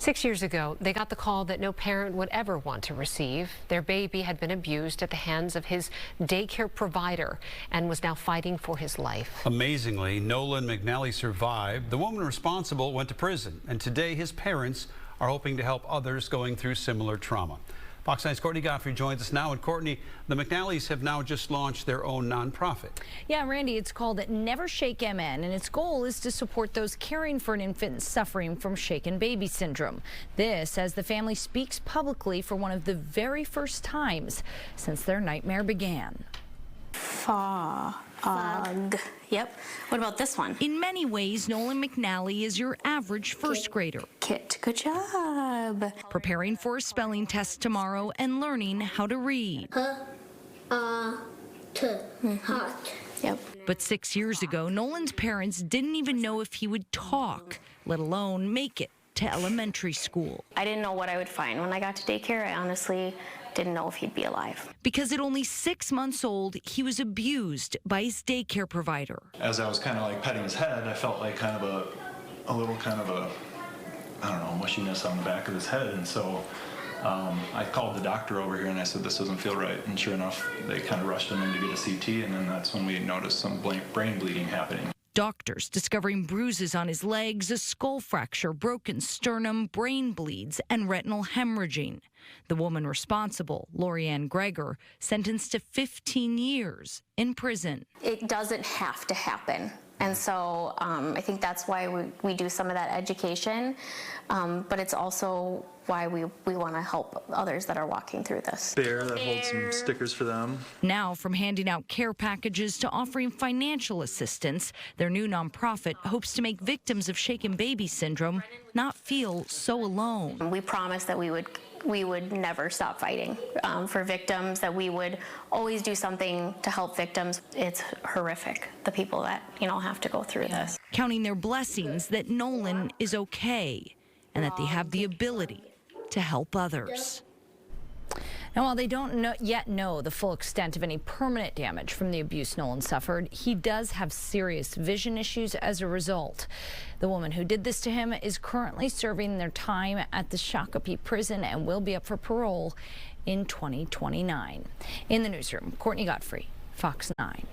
6 years ago, they got the call that no parent would ever want to receive. Their baby had been abused at the hands of his daycare provider and was now fighting for his life. Amazingly, Nolan McNally survived. The woman responsible went to prison, and today his parents are hoping to help others going through similar trauma. Fox 9's Courtney Godfrey joins us now. And Courtney, the McNallys have now just launched their own nonprofit. Yeah, Randy, it's called Never Shake MN, and its goal is to support those caring for an infant suffering from shaken baby syndrome. This as the family speaks publicly for one of the very first times since their nightmare began. Fog. Yep. What about this one? In many ways, Nolan McNally is your average first grader. Kit, good job. Preparing for a spelling test tomorrow and learning how to read. Hot. Yep. But 6 years ago, Nolan's parents didn't even know if he would talk, let alone make it to elementary school. I didn't know what I would find when I got to daycare. I honestly didn't know if he'd be alive. Because at only 6 months old, he was abused by his daycare provider. As I was kind of like petting his head, I felt like kind of a little kind of a, I don't know, mushiness on the back of his head. And so I called the doctor over here and I said, this doesn't feel right. And sure enough, they kind of rushed him in to get a CT. And then that's when we noticed some brain bleeding happening. Doctors discovering bruises on his legs, a skull fracture, broken sternum, brain bleeds, and retinal hemorrhaging. The woman responsible, Lorianne Greger, sentenced to 15 years in prison. It doesn't have to happen. And so I think that's why we do some of that education, but it's also why we want to help others that are walking through this. Bear that holds some stickers for them. Now, from handing out care packages to offering financial assistance, their new nonprofit hopes to make victims of shaken baby syndrome not feel so alone. We promised that we would never stop fighting for victims, that we would always do something to help victims. It's horrific, the people that, have to go through this. Counting their blessings that Nolan is okay and that they have the ability to help others. Now, while they don't yet know the full extent of any permanent damage from the abuse Nolan suffered, he does have serious vision issues as a result. The woman who did this to him is currently serving their time at the Shakopee prison and will be up for parole in 2029. In the newsroom, Courtney Godfrey, Fox 9.